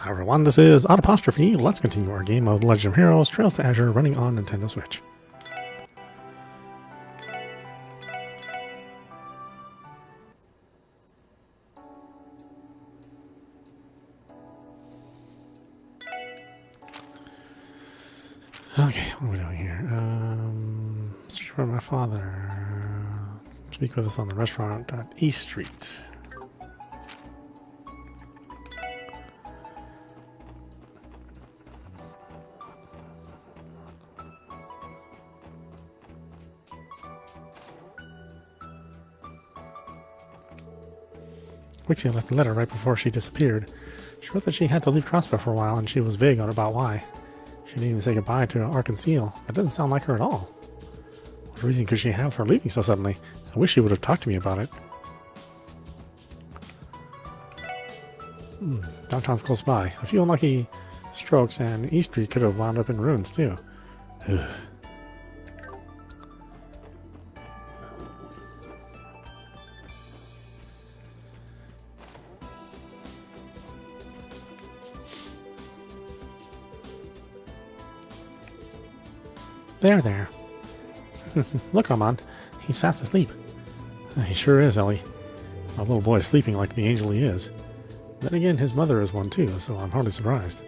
Hi everyone, this is audap. Let's continue our game of The Legend of Heroes Trails to Azure running on Nintendo Switch. Okay, what are we doing here? Search for my father. Speak with us on the restaurant at East Street. Wixie left a letter right before she disappeared. She wrote that she had to leave Crossbell for a while, and she was vague about why. She didn't even say goodbye to Arkansas. That doesn't sound like her at all. What reason could she have for leaving so suddenly? I wish she would have talked to me about it. Downtown's close by. A few unlucky strokes, and East Street could have wound up in ruins, too. Ugh. There. Look, Armand. He's fast asleep. He sure is, Ellie. My little boy is sleeping like the angel he is. Then again, his mother is one too, so I'm hardly surprised.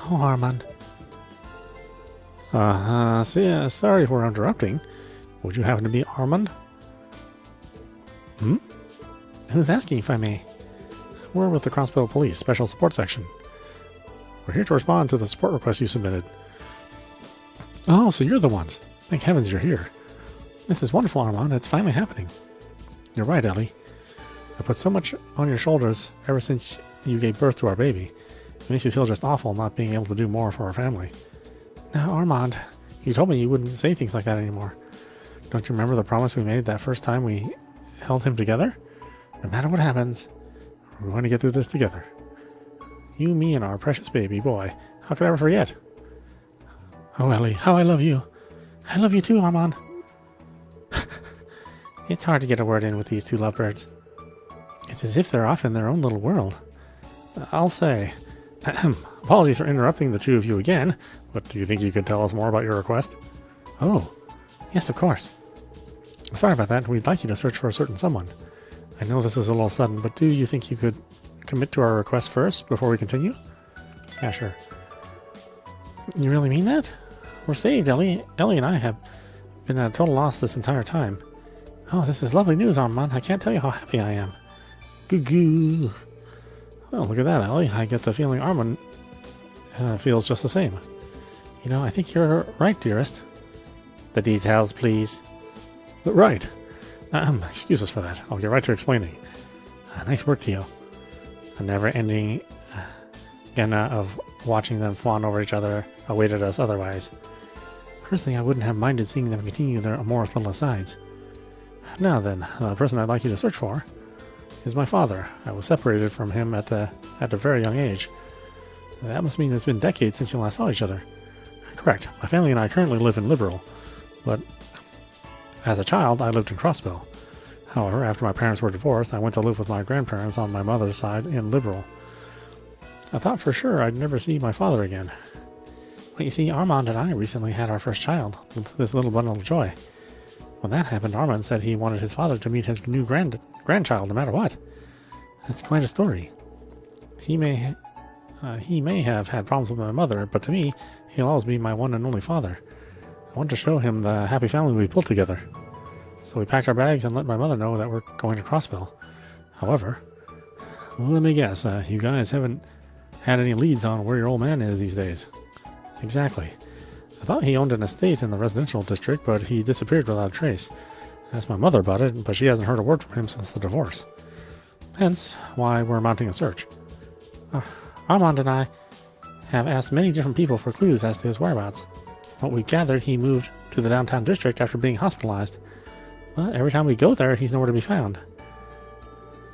Oh, Armand. Sorry for interrupting. Would you happen to be Armand? Who's asking, if I may? We're with the Crossbell Police Special Support Section. We're here to respond to the support request you submitted. Oh, so you're the ones. Thank heavens you're here. This is wonderful, Armand. It's finally happening. You're right, Ellie. I put so much on your shoulders ever since you gave birth to our baby. It makes me feel just awful not being able to do more for our family. Now, Armand, you told me you wouldn't say things like that anymore. Don't you remember the promise we made that first time we held him together? No matter what happens, we're going to get through this together. You, me, and our precious baby boy. How could I ever forget? Oh, Ellie, how I love you. I love you too, Armand. It's hard to get a word in with these two lovebirds. It's as if they're off in their own little world. I'll say, apologies for interrupting the two of you again, but do you think you could tell us more about your request? Oh, yes, of course. Sorry about that. We'd like you to search for a certain someone. I know this is a little sudden, but do you think you could commit to our request first before we continue? Yeah, sure. You really mean that? We're saved, Ellie. Ellie and I have been at a total loss this entire time. Oh, this is lovely news, Armand. I can't tell you how happy I am. Goo. Well, look at that, Ellie. I get the feeling Armand feels just the same. You know, I think you're right, dearest. The details, please. Right. Excuse us for that. I'll get right to explaining. Nice work, Tio. A never-ending of watching them fawn over each other awaited us otherwise. Personally, I wouldn't have minded seeing them continue their amorous little asides. Now then, the person I'd like you to search for is my father. I was separated from him at a very young age. That must mean it's been decades since you last saw each other. Correct. My family and I currently live in Liberal, but as a child, I lived in Crossbell. However, after my parents were divorced, I went to live with my grandparents on my mother's side in Liberal. I thought for sure I'd never see my father again. Well, you see, Armand and I recently had our first child, this little bundle of joy. When that happened, Armand said he wanted his father to meet his new grandchild no matter what. That's quite a story. He may have had problems with my mother, but to me, he'll always be my one and only father. I want to show him the happy family we built together. So we packed our bags and let my mother know that we're going to Crossbell. However, let me guess, you guys haven't had any leads on where your old man is these days. Exactly. I thought he owned an estate in the residential district, but he disappeared without a trace. I asked my mother about it, but she hasn't heard a word from him since the divorce. Hence, why we're mounting a search. Armand and I have asked many different people for clues as to his whereabouts. What we've gathered, he moved to the downtown district after being hospitalized. But every time we go there, he's nowhere to be found.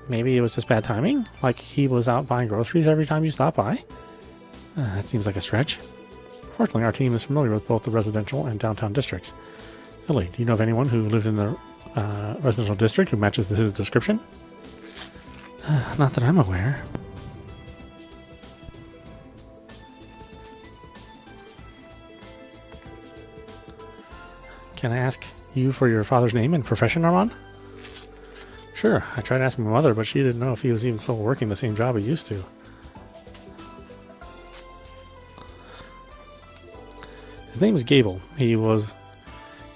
Maybe it was just bad timing? Like he was out buying groceries every time you stop by? That seems like a stretch. Fortunately, our team is familiar with both the residential and downtown districts. Ellie, do you know of anyone who lived in the residential district who matches his description? Not that I'm aware. Can I ask you for your father's name and profession, Armand? Sure, I tried asking my mother, but she didn't know if he was even still working the same job he used to. His name is Gable. He was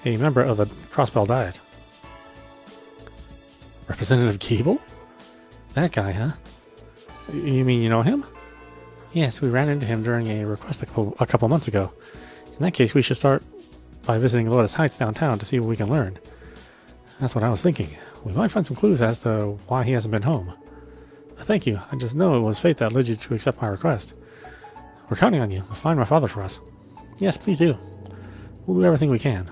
a member of the Crossbell Diet. Representative Gable? That guy, huh? You mean you know him? Yes, we ran into him during a request a couple months ago. In that case, we should start by visiting Lotus Heights downtown to see what we can learn. That's what I was thinking. We might find some clues as to why he hasn't been home. Thank you. I just know it was fate that led you to accept my request. We're counting on you. Find my father for us. Yes, please do. We'll do everything we can.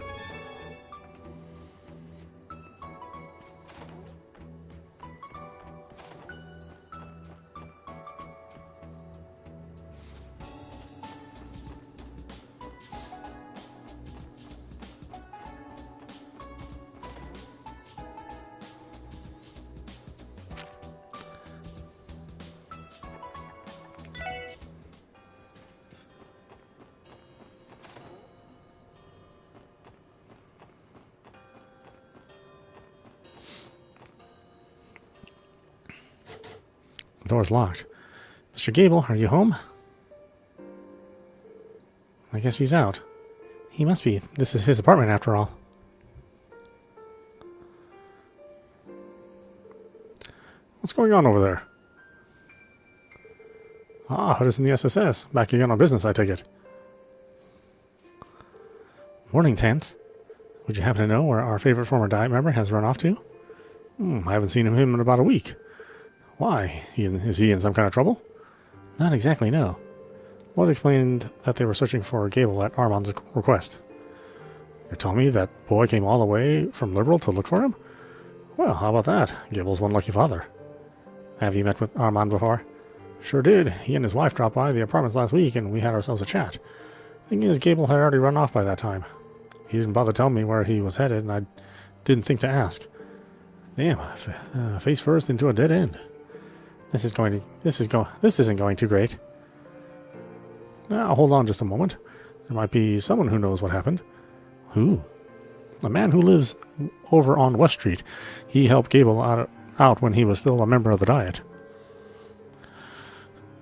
The door's locked. Mr. Gable, are you home? I guess he's out. He must be. This is his apartment after all. What's going on over there? Ah, it is in the SSS. Back again on business, I take it. Morning, Tense. Would you happen to know where our favorite former Diet member has run off to? I haven't seen him in about a week. Why? Is he in some kind of trouble? Not exactly, no. What explained that they were searching for Gable at Armand's request? You're telling me that boy came all the way from Liberal to look for him? Well, how about that? Gable's one lucky father. Have you met with Armand before? Sure did. He and his wife dropped by the apartments last week and we had ourselves a chat. Thing is, Gable had already run off by that time. He didn't bother telling me where he was headed and I didn't think to ask. Damn, face first into a dead end. This isn't going too great. Now, hold on just a moment. There might be someone who knows what happened. Who? A man who lives over on West Street. He helped Gable out when he was still a member of the Diet.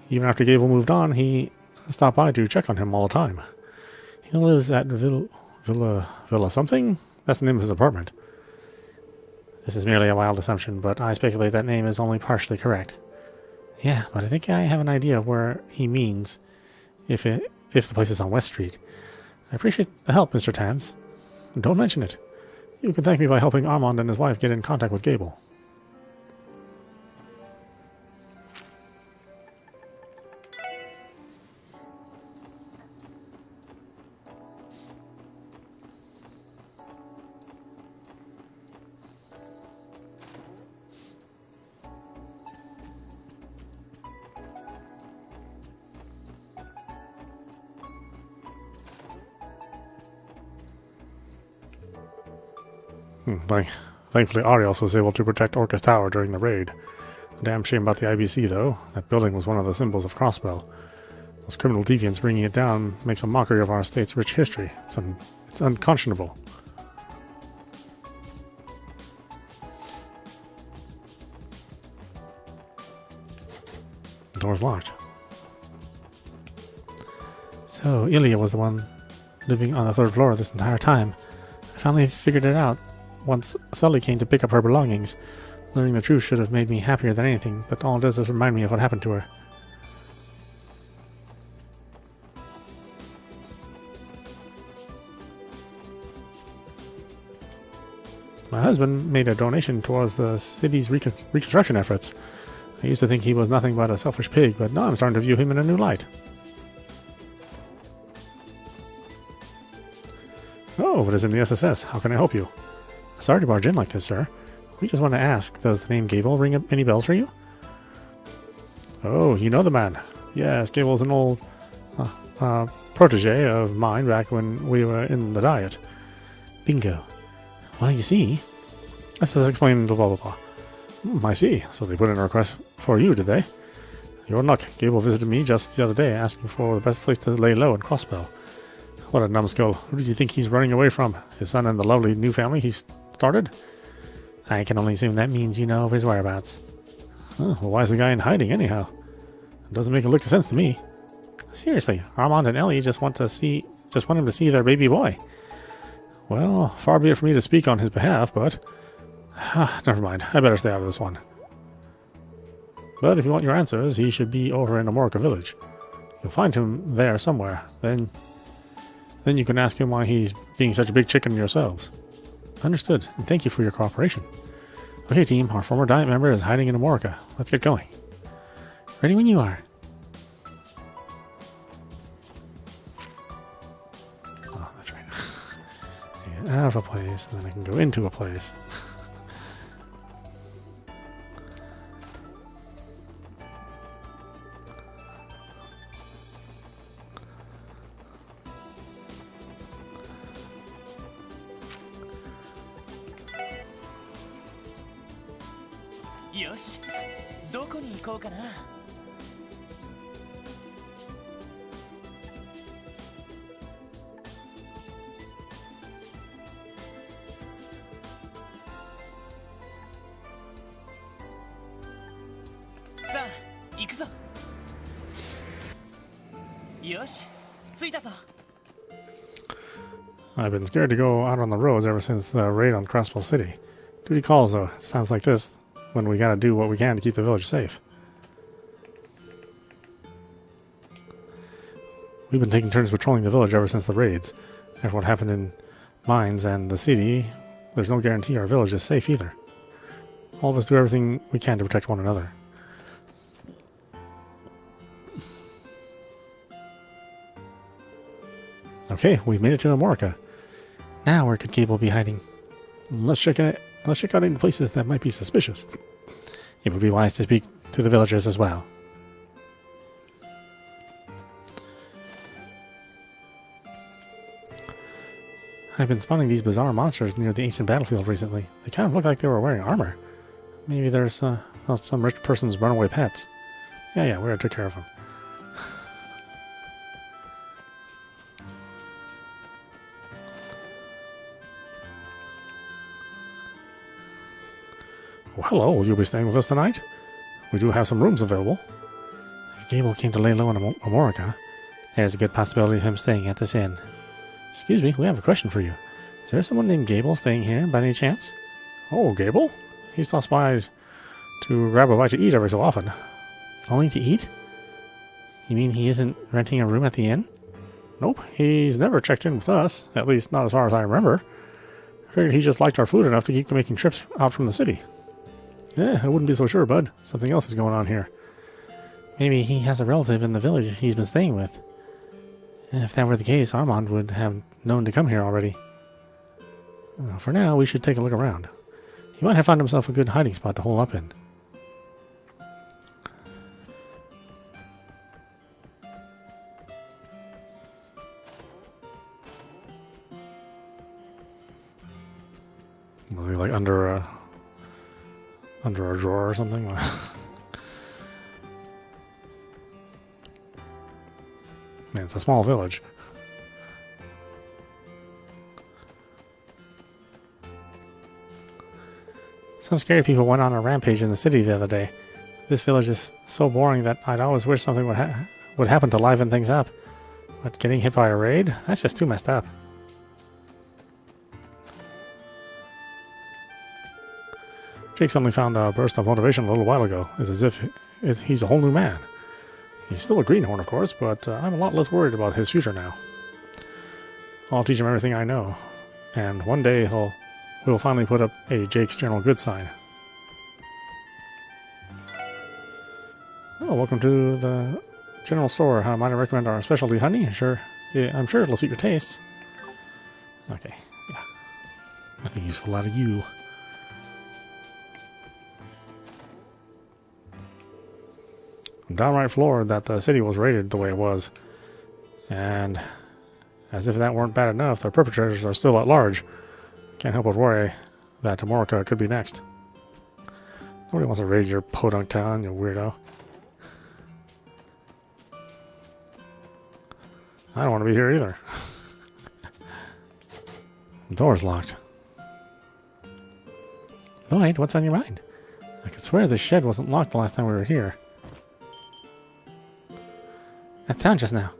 Even after Gable moved on, he stopped by to check on him all the time. He lives at Villa something? That's the name of his apartment. This is merely a wild assumption, but I speculate that name is only partially correct. Yeah, but I think I have an idea of where he means if the place is on West Street. I appreciate the help, Mr. Tans. Don't mention it. You can thank me by helping Armand and his wife get in contact with Gable. Thankfully, Arios was able to protect Orcus Tower during the raid. A damn shame about the IBC, though. That building was one of the symbols of Crossbell. Those criminal deviants bringing it down makes a mockery of our state's rich history. It's unconscionable. The door's locked. So, Ilya was the one living on the third floor this entire time. I finally figured it out once Sully came to pick up her belongings. Learning the truth should have made me happier than anything, but all it does is remind me of what happened to her. My husband made a donation towards the city's reconstruction efforts. I used to think he was nothing but a selfish pig, but now I'm starting to view him in a new light. Oh, it is in the SSS. How can I help you? Sorry to barge in like this, sir. We just want to ask, does the name Gable ring up any bells for you? Oh, you know the man. Yes, Gable's an old protege of mine back when we were in the Diet. Bingo. Well, you see... This is explaining the blah blah blah. I see. So they put in a request for you, did they? Your luck. Gable visited me just the other day asking for the best place to lay low in Crossbell. What a numbskull. Who does he think he's running away from? His son and the lovely new family he's started? I can only assume that means you know of his whereabouts. Well, why is the guy in hiding anyhow? It doesn't make a lick of sense to me. Seriously, Armand and Ellie just want him to see their baby boy. Well, far be it for me to speak on his behalf, but... never mind. I better stay out of this one. But if you want your answers, he should be over in Amorica Village. You'll find him there somewhere. Then you can ask him why he's being such a big chicken yourselves. Understood, and thank you for your cooperation. Okay, team, our former Diet member is hiding in Amorica. Let's get going. Ready when you are. Oh, that's right. I get out of a place, and then I can go into a place. Yosh, どこに行こうかな。さあ、行くぞ。よし、着いたぞ。I've been scared to go out on the roads ever since the raid on Crossbell City. Duty calls, though. Sounds like this when we gotta do what we can to keep the village safe. We've been taking turns patrolling the village ever since the raids. After what happened in mines and the city, there's no guarantee our village is safe either. All of us do everything we can to protect one another. Okay, we've made it to Amorica. Now where could Gable be hiding? Let's check out any places that might be suspicious. It would be wise to speak to the villagers as well. I've been spotting these bizarre monsters near the ancient battlefield recently. They kind of look like they were wearing armor. Maybe there's some rich person's runaway pets. Yeah, we already took care of them. Well, hello, will you be staying with us tonight? We do have some rooms available. If Gable came to lay low in Amorica, there's a good possibility of him staying at this inn. Excuse me, we have a question for you. Is there someone named Gable staying here by any chance? Oh, Gable? He stops by to grab a bite to eat every so often. Only to eat? You mean he isn't renting a room at the inn? Nope, he's never checked in with us, at least not as far as I remember. I figured he just liked our food enough to keep making trips out from the city. I wouldn't be so sure, bud. Something else is going on here. Maybe he has a relative in the village he's been staying with. If that were the case, Armand would have known to come here already. For now, we should take a look around. He might have found himself a good hiding spot to hole up in. Was he like under a drawer or something? Man, it's a small village. Some scary people went on a rampage in the city the other day. This village is so boring that I'd always wish something would happen to liven things up. But getting hit by a raid? That's just too messed up. Jake suddenly found a burst of motivation a little while ago. It's as if he's a whole new man. He's still a greenhorn, of course, but I'm a lot less worried about his future now. I'll teach him everything I know, and one day we'll finally put up a Jake's General Goods sign. Oh, welcome to the general store. Might I recommend our specialty honey? Sure. Yeah, I'm sure it'll suit your tastes. Okay, yeah. Nothing useful out of you. I'm downright floored that the city was raided the way it was. And as if that weren't bad enough, the perpetrators are still at large. Can't help but worry that Amorica could be next. Nobody wants to raid your podunk town, you weirdo. I don't want to be here either. The door's locked. Lloyd, what's on your mind? I could swear this shed wasn't locked the last time we were here. That sound just now.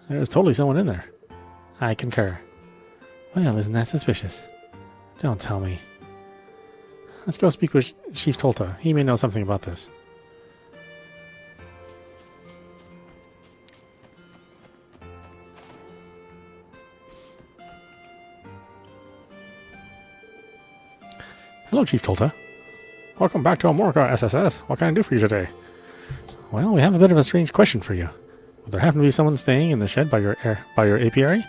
There was totally someone in there. I concur. Well, isn't that suspicious? Don't tell me. Let's go speak with Chief Tolta. He may know something about this. Hello, Chief Tolta. Welcome back to Amorca, SSS. What can I do for you today? Well, we have a bit of a strange question for you. Would there happen to be someone staying in the shed by your apiary?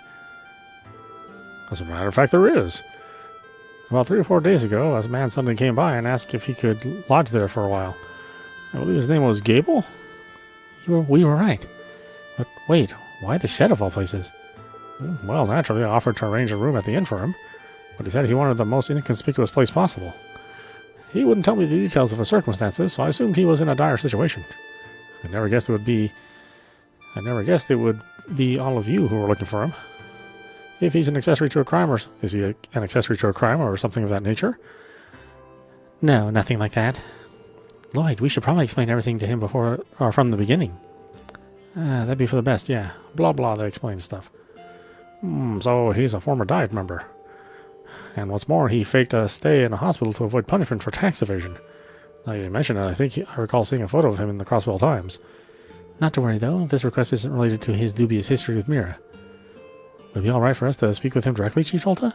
As a matter of fact, there is. About 3 or 4 days ago, a man suddenly came by and asked if he could lodge there for a while. I believe his name was Gable? We were right. But wait, why the shed of all places? Well, naturally, I offered to arrange a room at the inn for him, but he said he wanted the most inconspicuous place possible. He wouldn't tell me the details of his circumstances, so I assumed he was in a dire situation. I never guessed it would be all of you who were looking for him. If he's an accessory to a crime, or is he an accessory to a crime or something of that nature? No, nothing like that. Lloyd, we should probably explain everything to him before or from the beginning. That'd be for the best, yeah. Blah blah, they explain stuff. So he's a former Diet member. And what's more, he faked a stay in a hospital to avoid punishment for tax evasion. Now you mention it, I recall seeing a photo of him in the Crossbell Times. Not to worry, though. This request isn't related to his dubious history with Mira. Would it be alright for us to speak with him directly, Chief Tolta?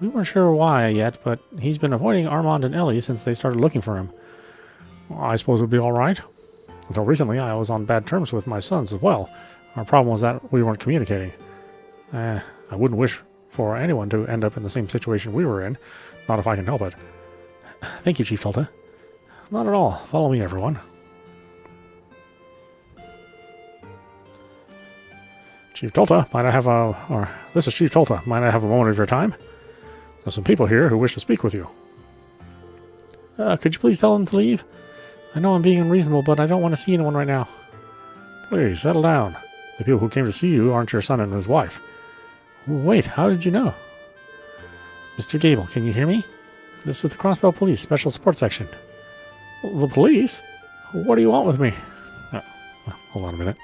We weren't sure why yet, but he's been avoiding Armand and Ellie since they started looking for him. Well, I suppose it would be alright. Until recently, I was on bad terms with my sons as well. Our problem was that we weren't communicating. I wouldn't wish for anyone to end up in the same situation we were in, not if I can help it. Thank you, Chief Tolta. Not at all. Follow me, everyone. Chief Tolta, this is Chief Tolta. Might I have a moment of your time? There's some people here who wish to speak with you. Could you please tell them to leave? I know I'm being unreasonable, but I don't want to see anyone right now. Please, settle down. The people who came to see you aren't your son and his wife. Wait, how did you know? Mr. Gable, can you hear me? This is the Crossbell Police Special Support Section. The police? What do you want with me? Hold on a minute.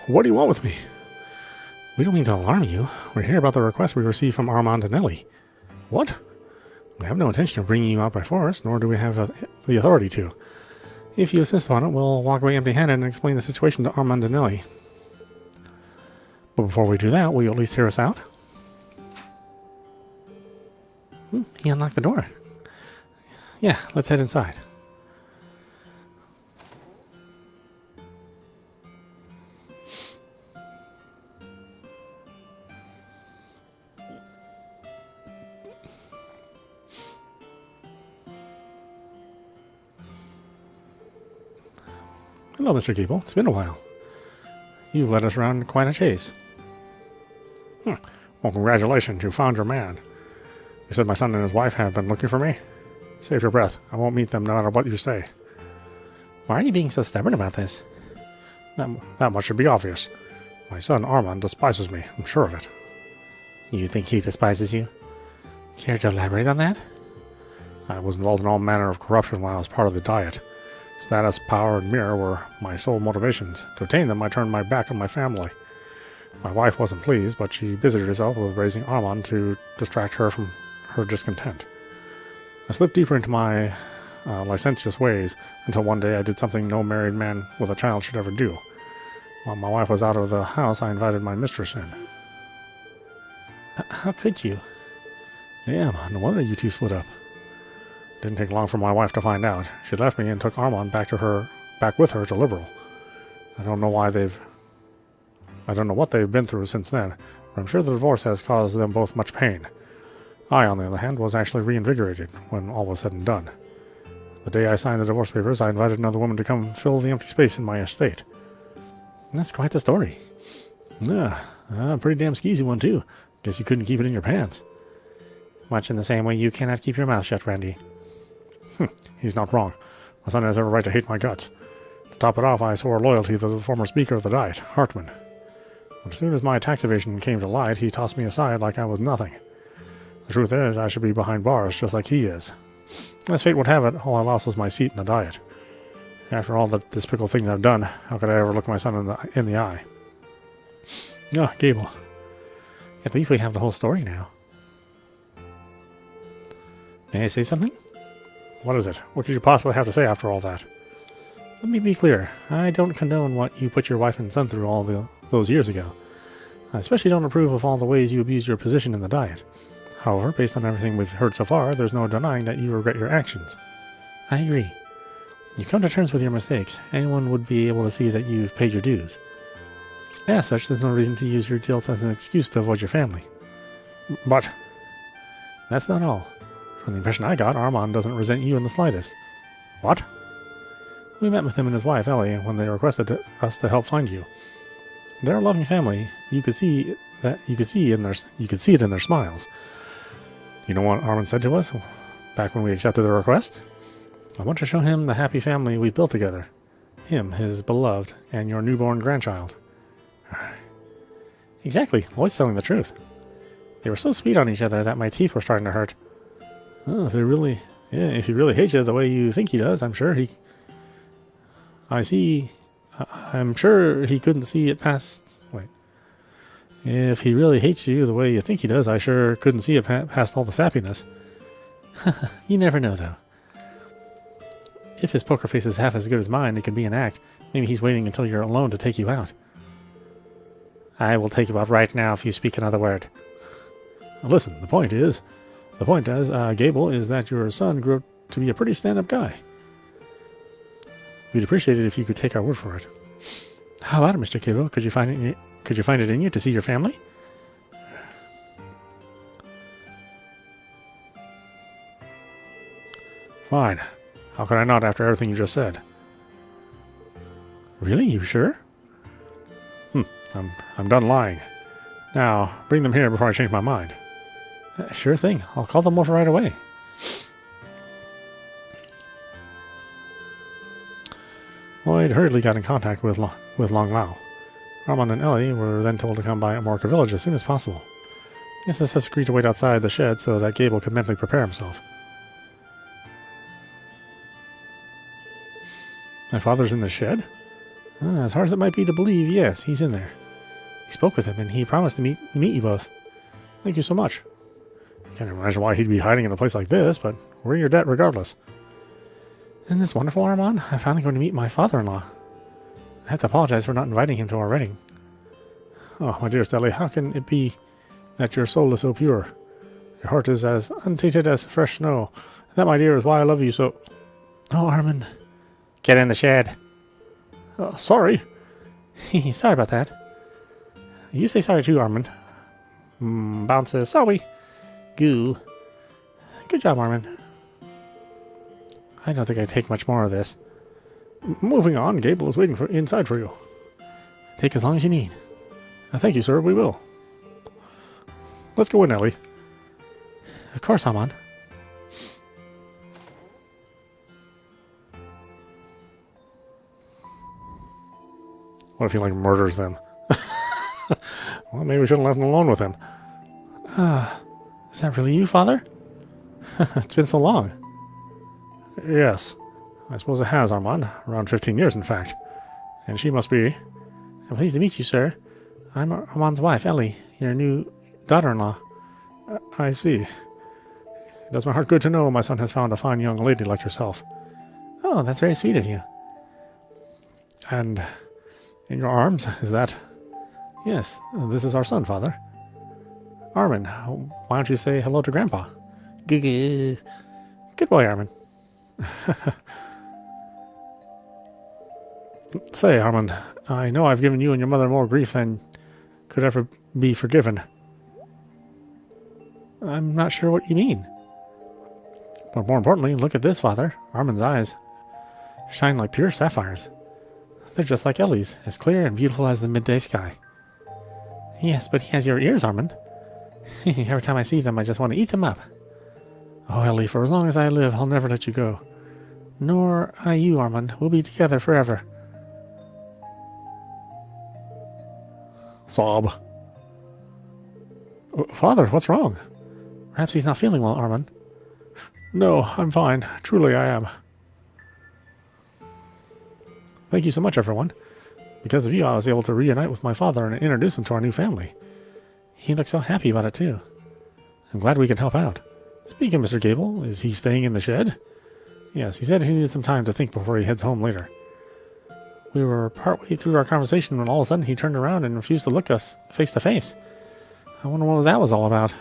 What do you want with me? We don't mean to alarm you. We're here about the request we received from Armand and Ellie. What? We have no intention of bringing you out by force, nor do we have the authority to. If you insist upon it, we'll walk away empty-handed and explain the situation to Armand and Ellie. But before we do that, will you at least hear us out? He unlocked the door. Yeah, let's head inside. Hello, Mr. Gable. It's been a while. You've led us around quite a chase. Well, congratulations. You found your man. You said my son and his wife have been looking for me? Save your breath. I won't meet them no matter what you say. Why are you being so stubborn about this? That much should be obvious. My son Armand despises me. I'm sure of it. You think he despises you? Care to elaborate on that? I was involved in all manner of corruption while I was part of the Diet. Status, power, and mirror were my sole motivations. To attain them, I turned my back on my family. My wife wasn't pleased, but she busied herself with raising Armand to distract her from her discontent. I slipped deeper into my licentious ways until one day I did something no married man with a child should ever do. While my wife was out of the house, I invited my mistress in. How could you? Damn, no wonder you two split up. Didn't take long for my wife to find out. She left me and took Armand back with her to Liberal. I don't know what they've been through since then, but I'm sure the divorce has caused them both much pain. I, on the other hand, was actually reinvigorated when all was said and done. The day I signed the divorce papers, I invited another woman to come fill the empty space in my estate. That's quite the story. Yeah, a pretty damn skeezy one too. Guess you couldn't keep it in your pants. Much in the same way you cannot keep your mouth shut, Randy. He's not wrong. My son has every right to hate my guts. To top it off, I swore loyalty to the former Speaker of the Diet, Hartman. But as soon as my tax evasion came to light, he tossed me aside like I was nothing. The truth is, I should be behind bars just like he is. As fate would have it, all I lost was my seat in the Diet. After all the despicable things I've done, how could I ever look my son in the eye? Oh, Gable. At least we have the whole story now. May I say something? What is it? What could you possibly have to say after all that? Let me be clear. I don't condone what you put your wife and son through all those years ago. I especially don't approve of all the ways you abused your position in the Diet. However, based on everything we've heard so far, there's no denying that you regret your actions. I agree. You come to terms with your mistakes. Anyone would be able to see that you've paid your dues. As such, there's no reason to use your guilt as an excuse to avoid your family. But that's not all. From the impression I got, Armand doesn't resent you in the slightest. What? We met with him and his wife, Ellie, when they requested us to help find you. They're a loving family. You could see it in their smiles. You know what Armand said to us back when we accepted the request? I want to show him the happy family we built together. Him, his beloved, and your newborn grandchild. Exactly, always telling the truth. They were so sweet on each other that my teeth were starting to hurt. Oh, if he really hates you the way you think he does, I'm sure he couldn't see it past... Wait. If he really hates you the way you think he does, I sure couldn't see it past all the sappiness. You never know, though. If his poker face is half as good as mine, it could be an act. Maybe he's waiting until you're alone to take you out. I will take you out right now if you speak another word. Listen, the point is, Gable, is that your son grew up to be a pretty stand-up guy. We'd appreciate it if you could take our word for it. How about it, Mr. Gable? Could you find it in you to see your family? Fine. How could I not after everything you just said? Really? You sure? I'm done lying. Now, bring them here before I change my mind. Sure thing. I'll call them over right away. Lloyd hurriedly got in contact with Long Lao. Armand and Ellie were then told to come by at Morka Village as soon as possible. Mrs. agreed to wait outside the shed so that Gable could mentally prepare himself. My father's in the shed? As hard as it might be to believe, yes, he's in there. We spoke with him, and he promised to meet you both. Thank you so much. I can't imagine why he'd be hiding in a place like this, but we're in your debt regardless. Isn't this wonderful, Armand? I'm finally going to meet my father-in-law. I have to apologize for not inviting him to our wedding. Oh, my dearest Ellie, how can it be that your soul is so pure? Your heart is as untainted as fresh snow. That, my dear, is why I love you so... Oh, Armand. Get in the shed. Sorry. Sorry about that. You say sorry too, Armand. Bounces. Sorry. Goo. Good job, Armand. I don't think I take much more of this. Moving on, Gable is waiting inside for you. Take as long as you need. Thank you, sir. We will. Let's go in, Ellie. Of course, Armand. What if he, murders them? Well, maybe we shouldn't let him alone with him. Is that really you, Father? It's been so long. Yes. I suppose it has, Armand. Around 15 years, in fact. And she must be... I'm pleased to meet you, sir. I'm Armand's wife, Ellie, your new daughter-in-law. I see. It does my heart good to know my son has found a fine young lady like yourself. Oh, that's very sweet of you. And in your arms, is that... Yes, this is our son, Father. Armand, why don't you say hello to Grandpa? Good boy, Armand. Say, Armand, I know I've given you and your mother more grief than could ever be forgiven. I'm not sure what you mean. But more importantly, look at this, Father. Armand's eyes shine like pure sapphires. They're just like Ellie's, as clear and beautiful as the midday sky. Yes, but he has your ears, Armand. Every time I see them, I just want to eat them up. Oh, Ellie, for as long as I live, I'll never let you go. Nor I you, Armand. We'll be together forever. Sob. Father, what's wrong? Perhaps he's not feeling well, Armand. No, I'm fine. Truly I am. Thank you so much, everyone. Because of you, I was able to reunite with my father and introduce him to our new family. He looks so happy about it, too. I'm glad we can help out. Speaking of Mr. Gable, is he staying in the shed? Yes, he said he needed some time to think before he heads home later. We were partway through our conversation when all of a sudden he turned around and refused to look us face to face. I wonder what that was all about.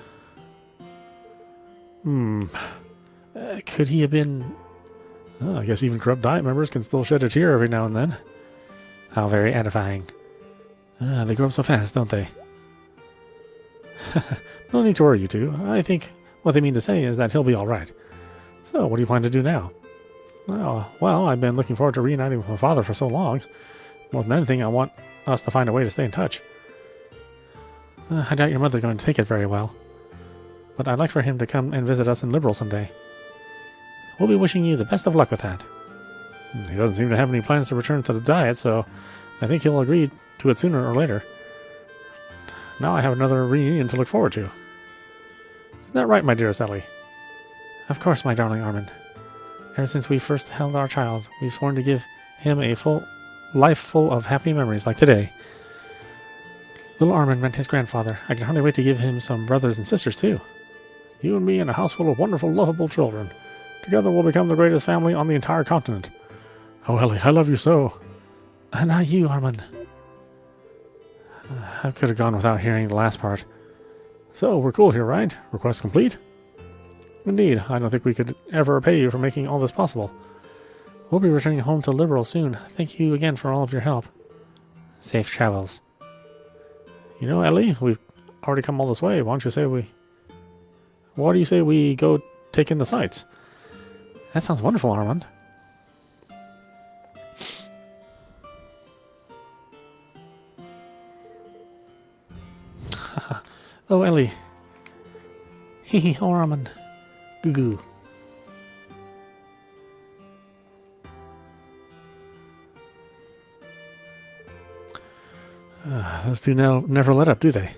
Could he have been... I guess even corrupt diet members can still shed a tear every now and then. How very edifying. They grow up so fast, don't they? No need to worry, you two. I think what they mean to say is that he'll be alright. So, what do you plan to do now? Well, I've been looking forward to reuniting with my father for so long. More than anything, I want us to find a way to stay in touch. I doubt your mother's going to take it very well. But I'd like for him to come and visit us in Liberal someday. We'll be wishing you the best of luck with that. He doesn't seem to have any plans to return to the diet, so I think he'll agree to it sooner or later. Now I have another reunion to look forward to. Isn't that right, my dearest Ellie? Of course, my darling Armand. Ever since we first held our child, we've sworn to give him a life full of happy memories like today. Little Armand meant his grandfather. I can hardly wait to give him some brothers and sisters, too. You and me in a house full of wonderful, lovable children. Together we'll become the greatest family on the entire continent. Oh, Ellie, I love you so. And I you, Armand. I could have gone without hearing the last part. So, we're cool here, right? Request complete? Indeed, I don't think we could ever repay you for making all this possible. We'll be returning home to Liberal soon. Thank you again for all of your help. Safe travels. You know, Ellie, we've already come all this way. Why do you say we go take in the sights? That sounds wonderful, Armand. Oh, Ellie. Hee oh, Armand. Goo goo. Those two never let up, do they?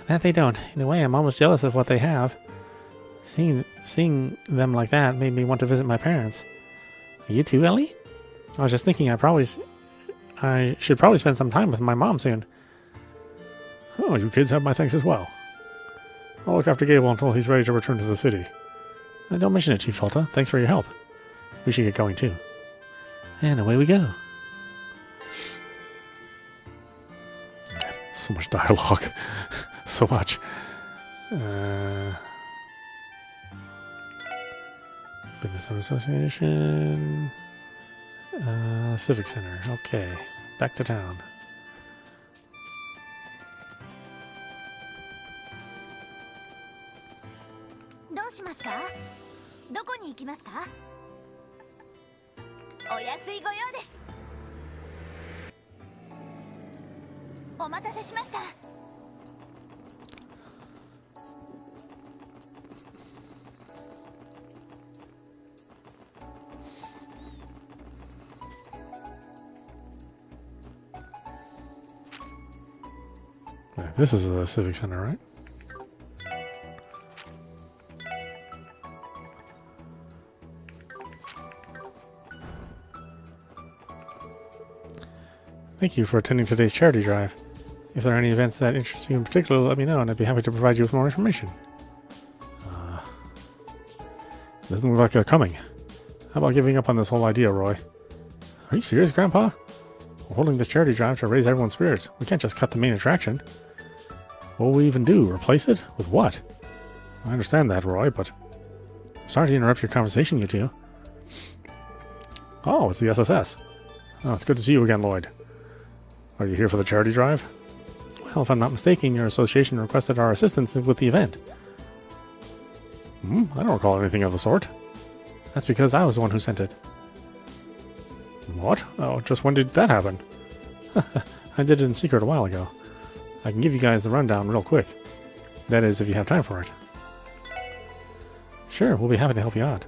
That they don't. In a way, I'm almost jealous of what they have. Seeing them like that made me want to visit my parents. You too, Ellie? I was just thinking I I should probably spend some time with my mom soon. Oh, you kids have my thanks as well. I'll look after Gable until he's ready to return to the city. Don't mention it, Chief Falta. Thanks for your help. We should get going too. And away we go. So much dialogue. So much. Business Association. Civic Center. Okay. Back to town. どうしますか？どこに行きますか？お安いご用です。お待たせしました。This is a civic center, right? Thank you for attending today's charity drive. If there are any events that interest you in particular, let me know, and I'd be happy to provide you with more information. Doesn't look like they're coming. How about giving up on this whole idea, Roy? Are you serious, Grandpa? We're holding this charity drive to raise everyone's spirits. We can't just cut the main attraction. What will we even do? Replace it? With what? I understand that, Roy, but... Sorry to interrupt your conversation, you two. Oh, it's the SSS. Oh, it's good to see you again, Lloyd. Are you here for the charity drive? Well, if I'm not mistaken, your association requested our assistance with the event. I don't recall anything of the sort. That's because I was the one who sent it. What? Oh, just when did that happen? I did it in secret a while ago. I can give you guys the rundown real quick. That is, if you have time for it. Sure, we'll be happy to help you out.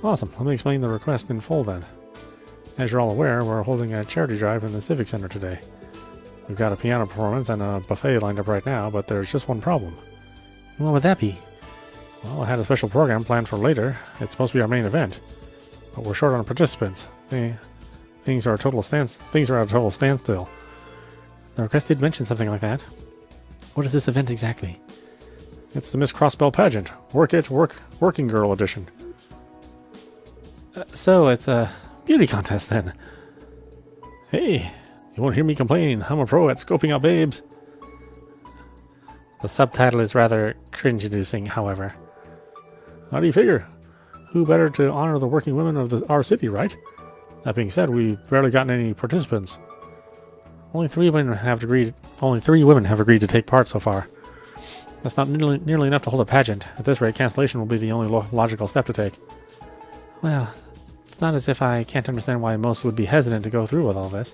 Awesome, let me explain the request in full then. As you're all aware, we're holding a charity drive in the Civic Center today. We've got a piano performance and a buffet lined up right now, but there's just one problem. What would that be? Well, I had a special program planned for later. It's supposed to be our main event. But we're short on participants. Things are at a total standstill. The request did mention something like that. What is this event exactly? It's the Miss Crossbell pageant. Working Girl edition. So it's a beauty contest then. Hey, you won't hear me complain. I'm a pro at scoping out babes. The subtitle is rather cringe-inducing, however. How do you figure? Who better to honor the working women of our city, right? That being said, we've barely gotten any participants. Only three women have agreed to take part so far. That's not nearly enough to hold a pageant. At this rate, cancellation will be the only logical step to take. Well, it's not as if I can't understand why most would be hesitant to go through with all this.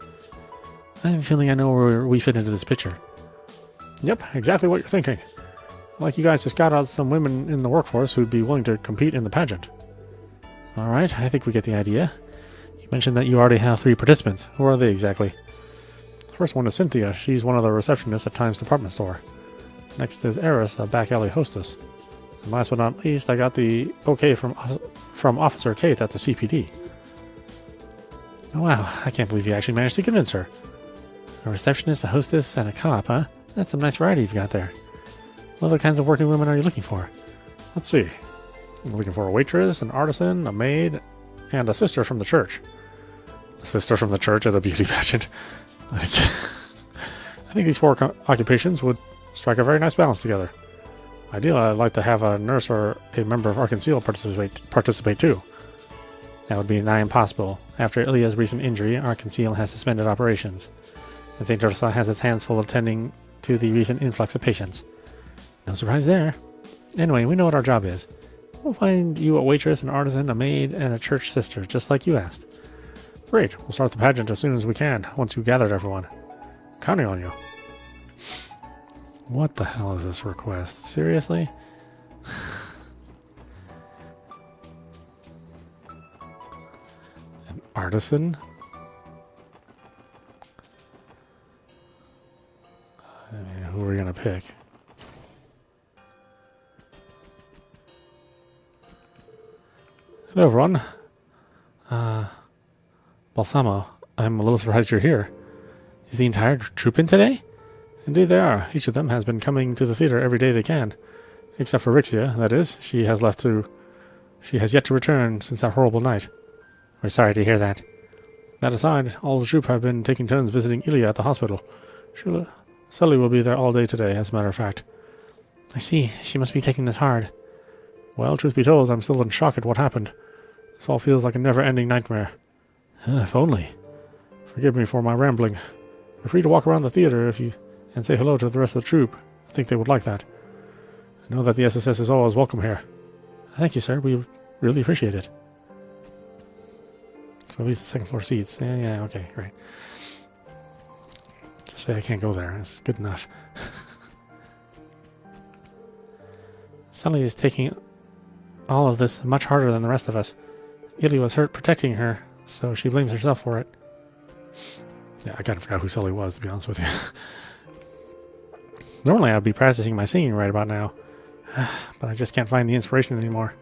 I have a feeling I know where we fit into this picture. Yep, exactly what you're thinking. Like you guys just got out some women in the workforce who'd be willing to compete in the pageant. Alright, I think we get the idea. You mentioned that you already have 3 participants. Who are they exactly? The first one is Cynthia. She's one of the receptionists at Times Department Store. Next is Eris, a back alley hostess. And last but not least, I got the okay from Officer Kate at the CPD. Oh, wow, I can't believe you actually managed to convince her. A receptionist, a hostess, and a cop, huh? That's some nice variety you've got there. What other kinds of working women are you looking for? Let's see. I'm looking for a waitress, an artisan, a maid, and a sister from the church. A sister from the church at a beauty pageant. I think these 4 occupations would strike a very nice balance together. Ideally, I'd like to have a nurse or a member of Arkansas participate too. That would be nigh impossible. After Ilya's recent injury, Arkansas has suspended operations, and St. Ursula has its hands full attending to the recent influx of patients. No surprise there. Anyway, we know what our job is. We'll find you a waitress, an artisan, a maid, and a church sister, just like you asked. Great, we'll start the pageant as soon as we can, once you've gathered everyone. Counting on you. What the hell is this request? Seriously? An artisan? I mean, who are we gonna pick? Hello, everyone. Balsamo, I'm a little surprised you're here. Is the entire troop in today? Indeed they are. Each of them has been coming to the theater every day they can. Except for Rixia, that is. She has yet to return since that horrible night. We're sorry to hear that. That aside, all the troop have been taking turns visiting Ilya at the hospital. Sully will be there all day today, as a matter of fact. I see. She must be taking this hard. Well, truth be told, I'm still in shock at what happened. This all feels like a never-ending nightmare. If only. Forgive me for my rambling. You're free to walk around the theater and say hello to the rest of the troop. I think they would like that. I know that the SSS is always welcome here. Thank you, sir. We really appreciate it. So at least the second floor seats. Yeah, okay, great. Just say I can't go there. It's good enough. Sully is taking all of this much harder than the rest of us. Ilya was hurt protecting her, so she blames herself for it. Yeah, I kind of forgot who Sully was, to be honest with you. Normally I'd be practicing my singing right about now, but I just can't find the inspiration anymore.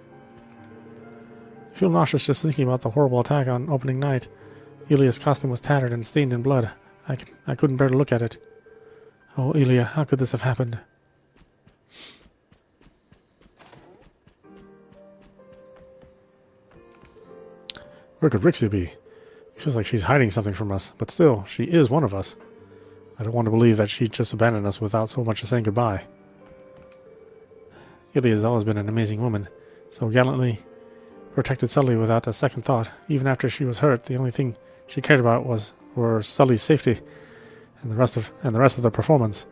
I feel nauseous just thinking about the horrible attack on opening night. Ilya's costume was tattered and stained in blood. I couldn't bear to look at it. Oh, Ilya, how could this have happened? Where could Rixia be? It feels like she's hiding something from us, but still, she is one of us. I don't want to believe that she just abandoned us without so much as saying goodbye. Ilya has always been an amazing woman, so gallantly protected Sully without a second thought. Even after she was hurt, the only thing she cared about were Sully's safety and the rest of the performance.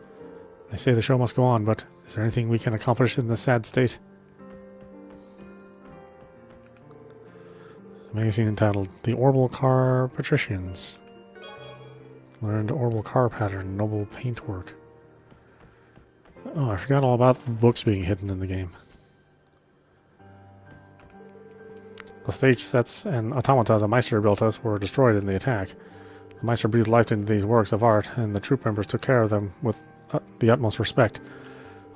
They say the show must go on, but is there anything we can accomplish in this sad state? A magazine entitled The Orbital Car Patricians. Learned Orbital Car Pattern, Noble Paintwork. Oh, I forgot all about books being hidden in the game. The stage sets and automata the Meister built us were destroyed in the attack. The Meister breathed life into these works of art, and the troop members took care of them with the utmost respect.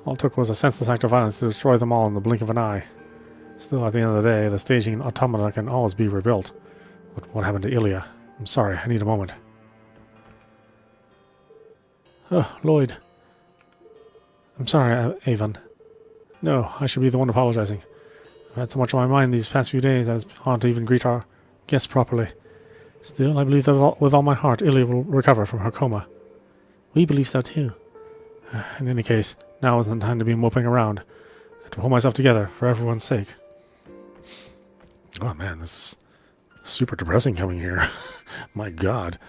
All it took was a senseless act of violence to destroy them all in the blink of an eye. Still, at the end of the day, the staging automata can always be rebuilt. But what happened to Ilya? I'm sorry, I need a moment. Oh, Lloyd. I'm sorry, Avon. No, I should be the one apologizing. I've had so much on my mind these past few days that it's hard to even greet our guests properly. Still, I believe that with all my heart, Ilya will recover from her coma. We believe so too. In any case, now isn't the time to be moping around. I have to pull myself together for everyone's sake. Oh man, this is super depressing coming here. My god.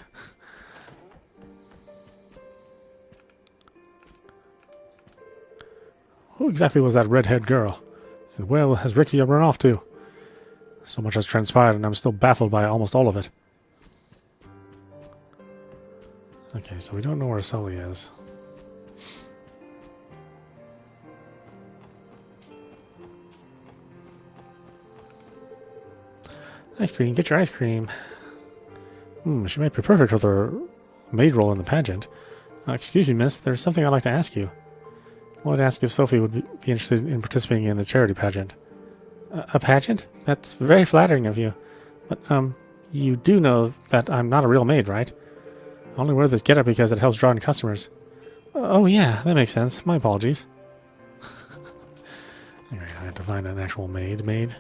Who exactly was that red-haired girl? And where has Rixia run off to? So much has transpired, and I'm still baffled by almost all of it. Okay, so we don't know where Sully is. Ice cream, get your ice cream. She might be perfect with her maid role in the pageant. Excuse me, miss, there's something I'd like to ask you. I wanted to ask if Sophie would be interested in participating in the charity pageant. A pageant? That's very flattering of you. But, you do know that I'm not a real maid, right? I only wear this getup because it helps draw in customers. Oh yeah, that makes sense. My apologies. Anyway, I had to find an actual maid.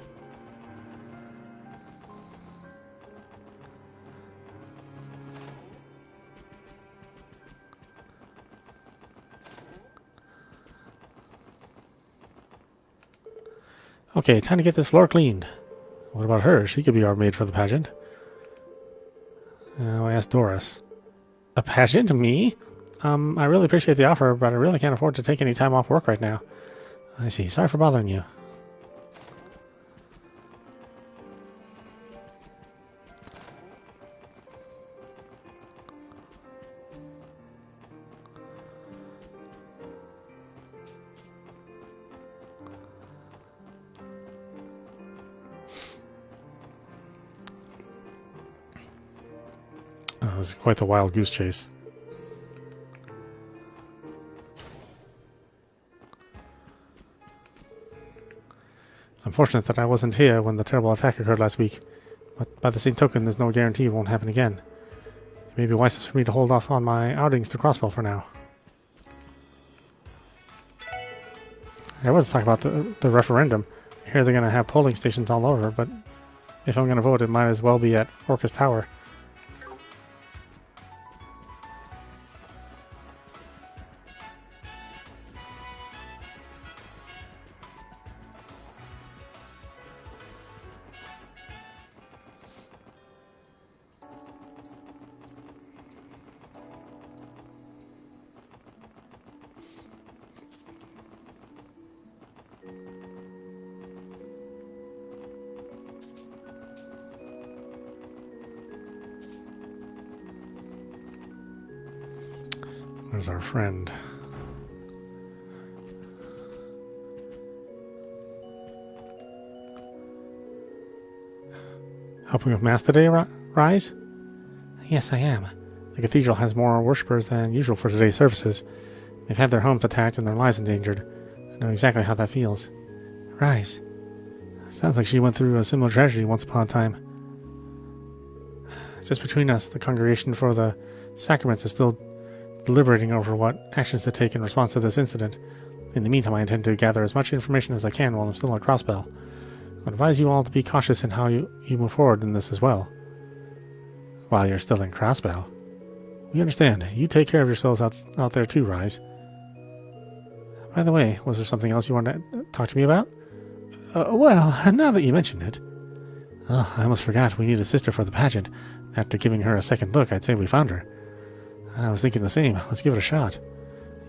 Okay, time to get this floor cleaned. What about her? She could be our maid for the pageant. I asked Doris. A pageant? Me? I really appreciate the offer, but I really can't afford to take any time off work right now. I see. Sorry for bothering you. This is quite the wild goose chase. I'm fortunate that I wasn't here when the terrible attack occurred last week, but by the same token, there's no guarantee it won't happen again. It may be wisest for me to hold off on my outings to Crossbell for now. I was talking about the referendum. I hear they're going to have polling stations all over, but if I'm going to vote, it might as well be at Orcus Tower. Where's our friend? Helping with Mass today, Rise? Yes, I am. The cathedral has more worshippers than usual for today's services. They've had their homes attacked and their lives endangered. I know exactly how that feels. Rise. Sounds like she went through a similar tragedy once upon a time. Just between us, the Congregation for the Sacraments is still deliberating over what actions to take in response to this incident. In the meantime, I intend to gather as much information as I can while I'm still at Crossbell. I advise you all to be cautious in how you move forward in this as well. While you're still in Crossbell. We understand. You take care of yourselves out there too, Rise. By the way, was there something else you wanted to talk to me about? Well, now that you mention it. Oh, I almost forgot we need a sister for the pageant. After giving her a second look, I'd say we found her. I was thinking the same. Let's give it a shot.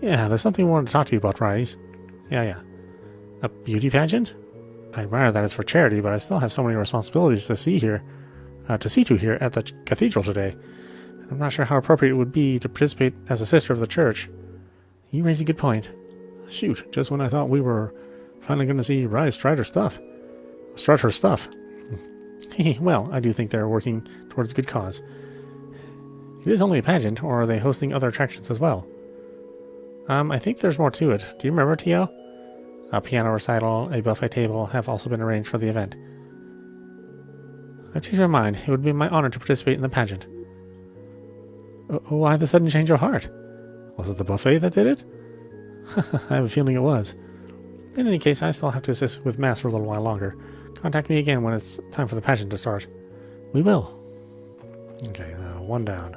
Yeah, there's something I wanted to talk to you about, Rise. Yeah. A beauty pageant? I admire that it's for charity, but I still have so many responsibilities to see to here at the cathedral today. And I'm not sure how appropriate it would be to participate as a sister of the church. You raise a good point. Shoot, just when I thought we were finally going to see Rise strut her stuff. Well, I do think they're working towards a good cause. It is only a pageant, or are they hosting other attractions as well? I think there's more to it. Do you remember, Tio? A piano recital, a buffet table have also been arranged for the event. I've changed my mind. It would be my honor to participate in the pageant. Why the sudden change of heart? Was it the buffet that did it? I have a feeling it was. In any case, I still have to assist with Mass for a little while longer. Contact me again when it's time for the pageant to start. We will. Okay, one down.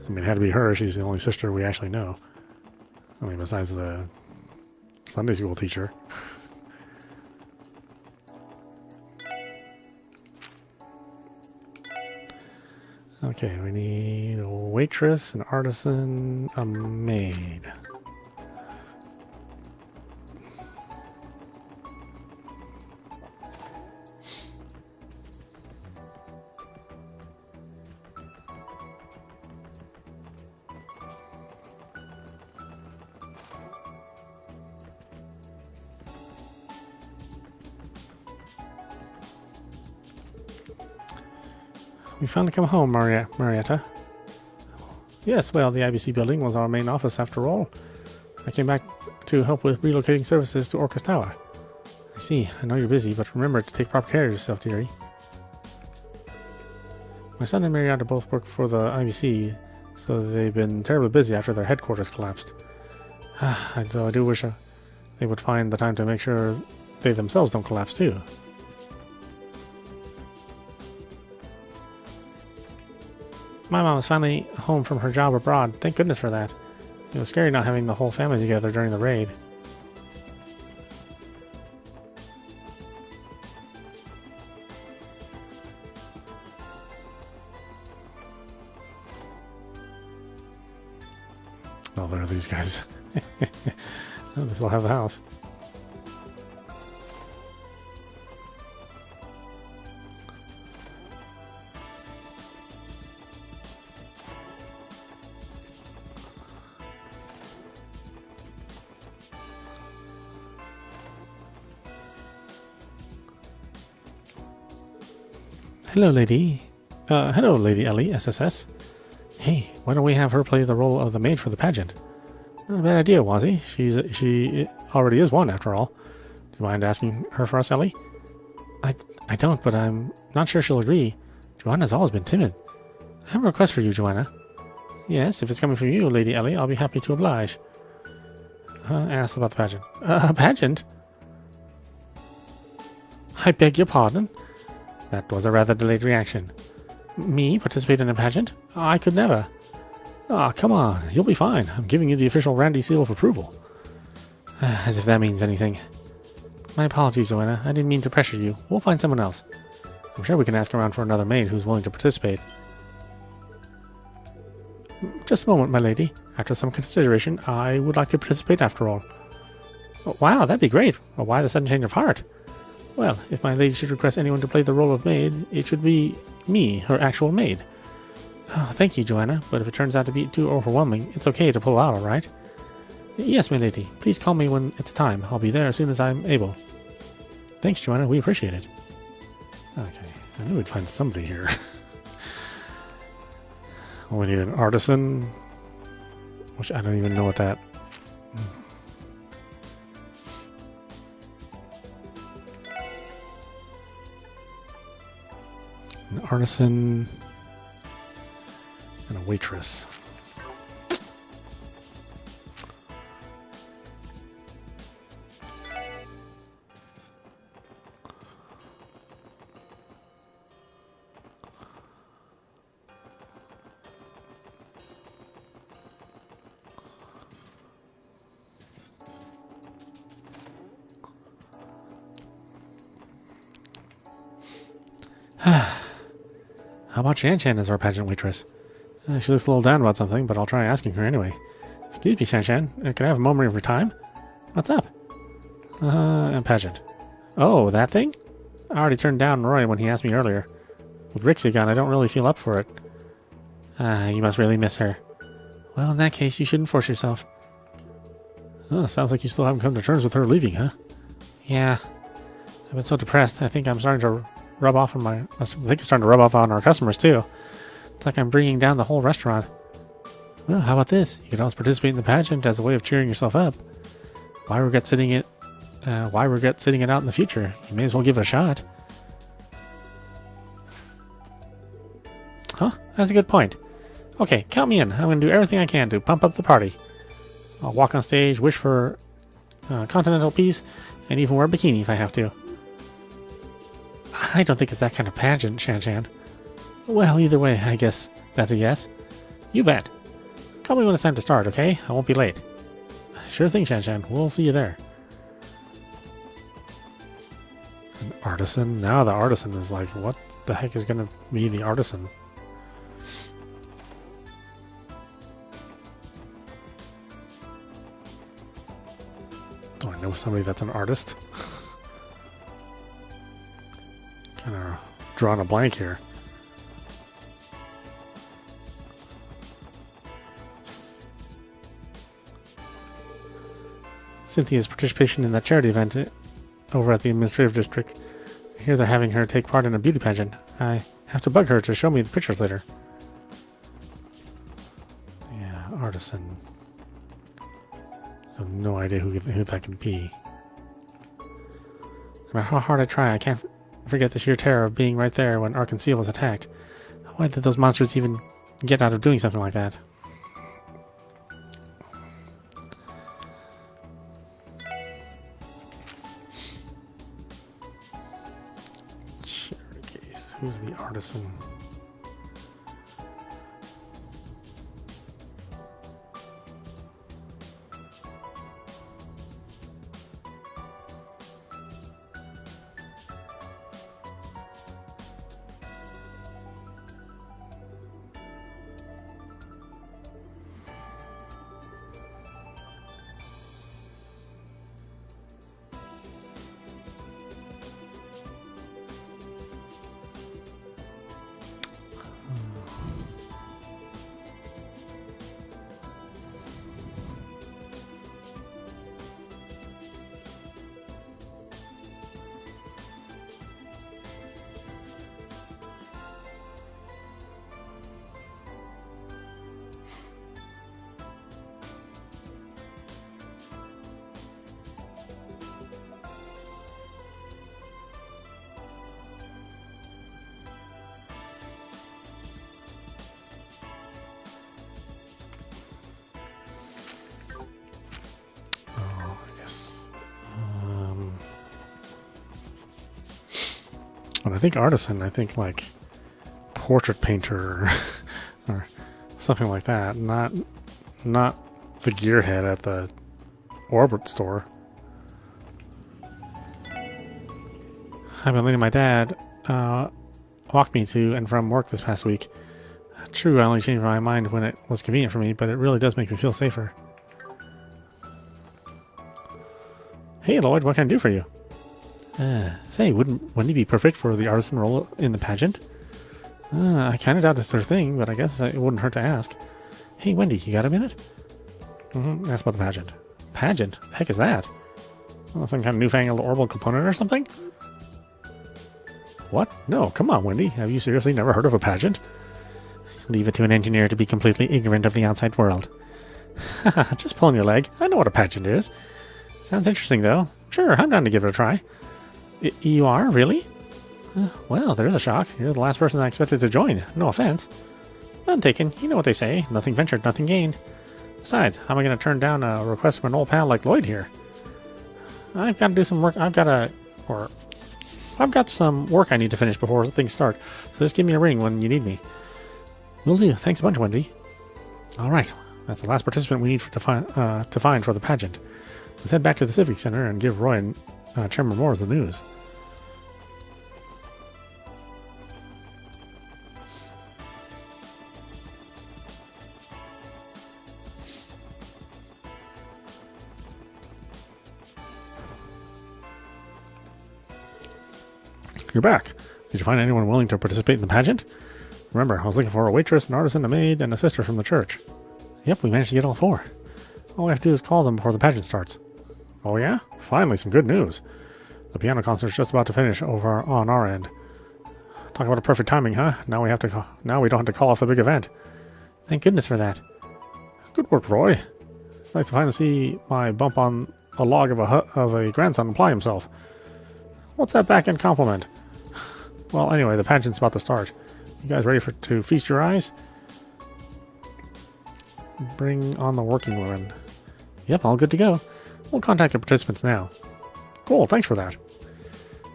I mean, it had to be her. She's the only sister we actually know. I mean, besides the Sunday school teacher. Okay, we need a waitress, an artisan, a maid. We finally come home, Marietta. Yes, well, the IBC building was our main office after all. I came back to help with relocating services to Orcus Tower. I see. I know you're busy, but remember to take proper care of yourself, dearie. My son and Marietta both work for the IBC, so they've been terribly busy after their headquarters collapsed. Though I do wish they would find the time to make sure they themselves don't collapse too. My mom was finally home from her job abroad. Thank goodness for that. It was scary not having the whole family together during the raid. Oh, there are these guys. They still have the house. Hello, Lady Ellie, SSS. Hey, why don't we have her play the role of the maid for the pageant? Not a bad idea, Wazzy. She already is one, after all. Do you mind asking her for us, Ellie? I don't, but I'm not sure she'll agree. Do you Joanna's always been timid. I have a request for you, Joanna. Yes, if it's coming from you, Lady Ellie, I'll be happy to oblige. Ask about the pageant. Pageant? I beg your pardon? That was a rather delayed reaction. Me participate in a pageant? I could never. Ah, come on, you'll be fine. I'm giving you the official Randy seal of approval. As if that means anything. My apologies, Joanna. I didn't mean to pressure you. We'll find someone else. I'm sure we can ask around for another maid who's willing to participate. Just a moment, my lady. After some consideration, I would like to participate after all. Oh, wow, that'd be great. Well, why the sudden change of heart? Well, if my lady should request anyone to play the role of maid, it should be me, her actual maid. Oh, thank you, Joanna, but if it turns out to be too overwhelming, it's okay to pull out, alright? Yes, my lady. Please call me when it's time. I'll be there as soon as I'm able. Thanks, Joanna. We appreciate it. Okay, I knew we'd find somebody here. Oh, we need an artisan, which I don't even know what that... An artisan and a waitress. How about Shan Shan as our pageant waitress? She looks a little down about something, but I'll try asking her anyway. Excuse me, Shan Shan. Can I have a moment of your time? What's up? A pageant. Oh, that thing? I already turned down Roy when he asked me earlier. With Rixie gone, I don't really feel up for it. You must really miss her. Well, in that case, you shouldn't force yourself. Oh, sounds like you still haven't come to terms with her leaving, huh? Yeah. I've been so depressed, I think I'm starting to rub off on I think it's starting to rub off on our customers, too. It's like I'm bringing down the whole restaurant. Well, how about this? You can always participate in the pageant as a way of cheering yourself up. Why regret sitting it out in the future? You may as well give it a shot. Huh? That's a good point. Okay, count me in. I'm going to do everything I can to pump up the party. I'll walk on stage, wish for continental peace, and even wear a bikini if I have to. I don't think it's that kind of pageant, Shan Shan. Well, either way, I guess that's a yes. You bet. Call me when it's time to start, okay? I won't be late. Sure thing, Shan Shan. We'll see you there. An artisan? Now the artisan is like, what the heck is going to be the artisan? Do I know somebody that's an artist? Kind of drawing a blank here. Cynthia's participation in that charity event over at the administrative district. I hear they're having her take part in a beauty pageant. I have to bug her to show me the pictures later. Yeah, artisan. I have no idea who that could be. No matter how hard I try, I can't forget the sheer terror of being right there when Ark and Seal was attacked. Why did those monsters even get out of doing something like that? Charity case. Who's the artisan? When I think artisan, I think like portrait painter or something like that. Not the gearhead at the Orbit store. I've been letting my dad walk me to and from work this past week. True, I only changed my mind when it was convenient for me, but it really does make me feel safer. Hey Lloyd, what can I do for you? Say, wouldn't he be perfect for the artisan role in the pageant? I kind of doubt this sort of thing, but I guess it wouldn't hurt to ask. Hey Wendy, you got a minute? Ask about the pageant. Pageant? The heck is that? Oh, some kind of newfangled orbital component or something? What? No, come on Wendy, have you seriously never heard of a pageant? Leave it to an engineer to be completely ignorant of the outside world. Haha, just pulling your leg. I know what a pageant is. Sounds interesting, though. Sure, I'm down to give it a try. You are? Really? Well, there's a shock. You're the last person I expected to join. No offense. None taken. You know what they say. Nothing ventured, nothing gained. Besides, how am I going to turn down a request from an old pal like Lloyd here? I've got to do some work. I've got some work I need to finish before things start. So just give me a ring when you need me. Will do. Thanks a bunch, Wendy. All right. That's the last participant we need to find for the pageant. Let's head back to the Civic Center and give Roy and Chairman Moores the news. You're back. Did you find anyone willing to participate in the pageant? Remember, I was looking for a waitress, an artisan, a maid, and a sister from the church. Yep, we managed to get all 4. All we have to do is call them before the pageant starts. Oh yeah? Finally, some good news. The piano concert's just about to finish over on our end. Talk about a perfect timing, huh? Now we don't have to call off the big event. Thank goodness for that. Good work, Roy. It's nice to finally see my bump on a log of a grandson apply himself. What's that back-end compliment? Well, anyway, the pageant's about to start. You guys ready to feast your eyes? Bring on the working women. Yep, all good to go. We'll contact the participants now. Cool, thanks for that.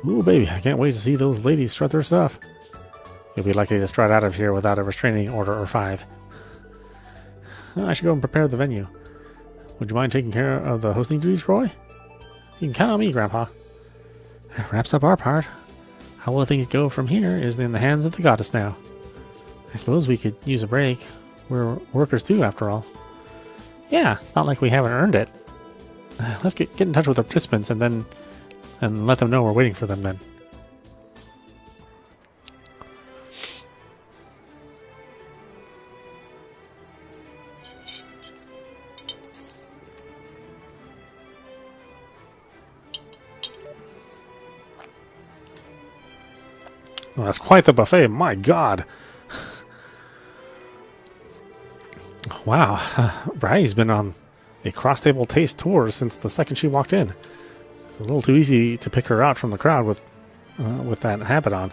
Ooh, baby, I can't wait to see those ladies strut their stuff. You'll be lucky to strut out of here without a restraining order or 5. I should go and prepare the venue. Would you mind taking care of the hosting duties, Roy? You can count on me, Grandpa. That wraps up our part. How will things go from here is in the hands of the goddess now. I suppose we could use a break. We're workers too, after all. Yeah, it's not like we haven't earned it. Let's get in touch with the participants and let them know we're waiting for them then. Well, that's quite the buffet, my god. Wow, Bridie's been on a cross-table taste tour since the second she walked in. It's a little too easy to pick her out from the crowd with that habit on.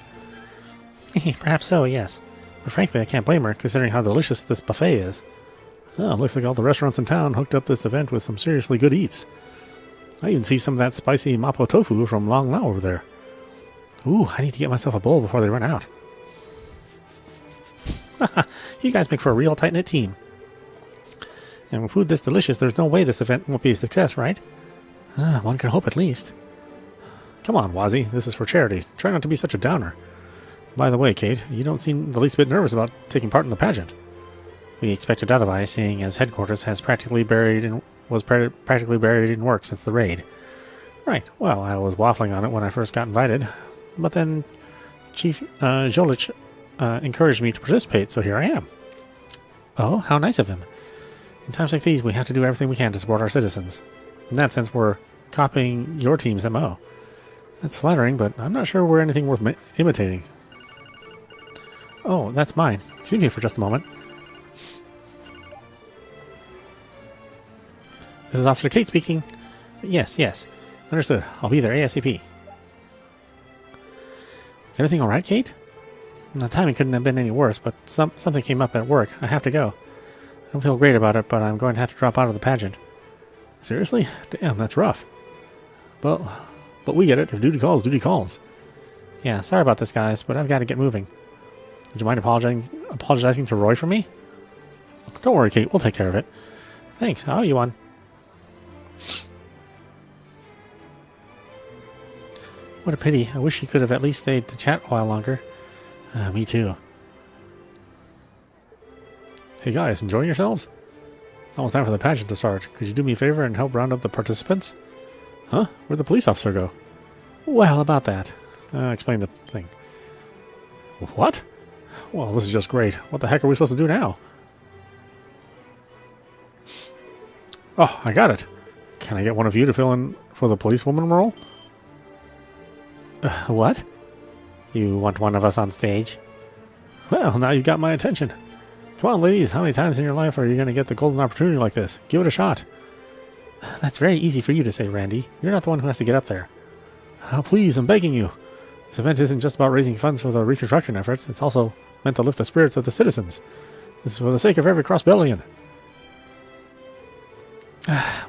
Perhaps so, yes. But frankly, I can't blame her, considering how delicious this buffet is. Oh, looks like all the restaurants in town hooked up this event with some seriously good eats. I even see some of that spicy mapo tofu from Long Lao over there. Ooh, I need to get myself a bowl before they run out. You guys make for a real tight-knit team. And with food this delicious, there's no way this event won't be a success, right? One can hope at least. Come on, Wazzy, this is for charity. Try not to be such a downer. By the way, Kate, you don't seem the least bit nervous about taking part in the pageant. We expected otherwise, seeing as headquarters was practically buried in work since the raid. Right, well, I was waffling on it when I first got invited, but then Chief Jolich encouraged me to participate, so here I am. Oh, how nice of him. In times like these, we have to do everything we can to support our citizens. In that sense, we're copying your team's MO. That's flattering, but I'm not sure we're anything worth imitating. Oh, that's mine. Excuse me for just a moment. This is Officer Kate speaking. Yes. Understood. I'll be there ASAP. Is everything alright, Kate? The timing couldn't have been any worse, but something came up at work. I have to go. I don't feel great about it, but I'm going to have to drop out of the pageant. Seriously? Damn, that's rough. But we get it. If duty calls, duty calls. Yeah, sorry about this, guys, but I've got to get moving. Would you mind apologizing to Roy for me? Don't worry, Kate. We'll take care of it. Thanks. I owe you one. What a pity. I wish he could have at least stayed to chat a while longer. Me too. Hey guys, enjoying yourselves? It's almost time for the pageant to start. Could you do me a favor and help round up the participants? Huh? Where'd the police officer go? Well, about that. Explain the thing. What? Well, this is just great. What the heck are we supposed to do now? Oh, I got it. Can I get one of you to fill in for the policewoman role? What? You want one of us on stage? Well, now you got my attention. Come on, ladies. How many times in your life are you going to get the golden opportunity like this? Give it a shot. That's very easy for you to say, Randy. You're not the one who has to get up there. Oh, please, I'm begging you. This event isn't just about raising funds for the reconstruction efforts. It's also meant to lift the spirits of the citizens. This is for the sake of every Crossbellian.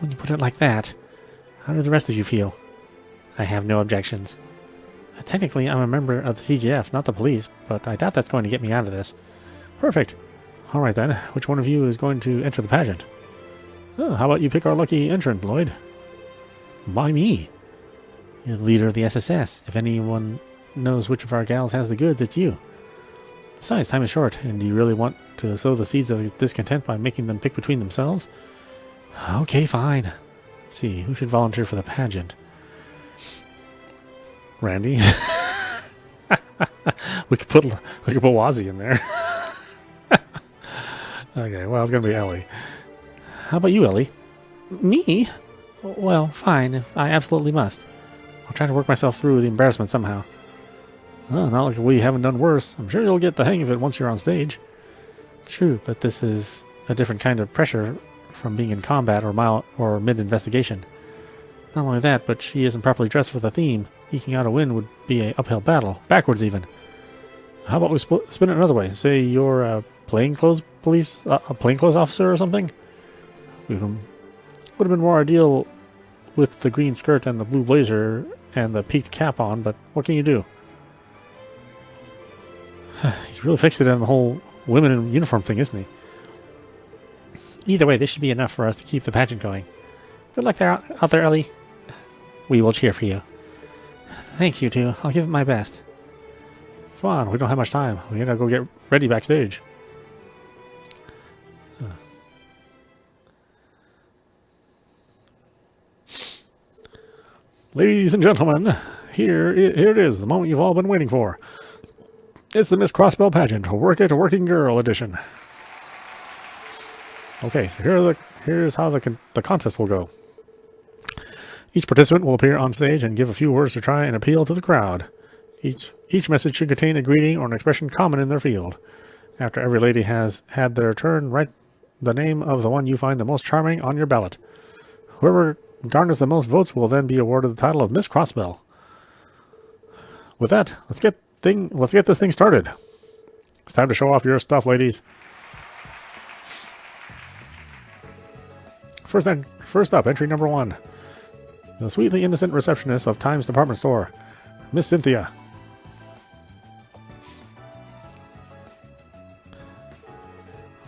When you put it like that, how do the rest of you feel? I have no objections. Technically, I'm a member of the CGF, not the police, but I doubt that's going to get me out of this. Perfect. All right then, which one of you is going to enter the pageant? Oh, how about you pick our lucky entrant, Lloyd? Why me? You're the leader of the SSS. If anyone knows which of our gals has the goods, it's you. Besides, time is short, and do you really want to sow the seeds of discontent by making them pick between themselves? Okay, fine. Let's see, who should volunteer for the pageant? Randy? we could put Wazzy in there. Okay, well, it's going to be Ellie. How about you, Ellie? Me? Well, fine, if I absolutely must. I'll try to work myself through the embarrassment somehow. Oh, not like we haven't done worse. I'm sure you'll get the hang of it once you're on stage. True, but this is a different kind of pressure from being in combat or mid-investigation. Not only that, but she isn't properly dressed for the theme. Eking out a win would be an uphill battle, backwards even. How about we spin it another way? Say you're a plainclothes officer or something? Would have been more ideal with the green skirt and the blue blazer and the peaked cap on, but what can you do? He's really fixated on the whole women in uniform thing, isn't he? Either way, this should be enough for us to keep the pageant going. Good luck out there, Ellie. We will cheer for you. Thanks, you two. I'll give it my best. Come on, we don't have much time. We gotta go get ready backstage. Ladies and gentlemen, here it is, the moment you've all been waiting for. It's the Miss Crossbell pageant, Work It, Working Girl edition. Okay, so here's how the contest will go. Each participant will appear on stage and give a few words to try and appeal to the crowd. Each message should contain a greeting or an expression common in their field. After every lady has had their turn, write the name of the one you find the most charming on your ballot. Whoever garners the most votes will then be awarded the title of Miss Crossbell. With that, let's get this thing started. It's time to show off your stuff, ladies. First up, entry number 1. The sweetly innocent receptionist of Times Department Store, Miss Cynthia.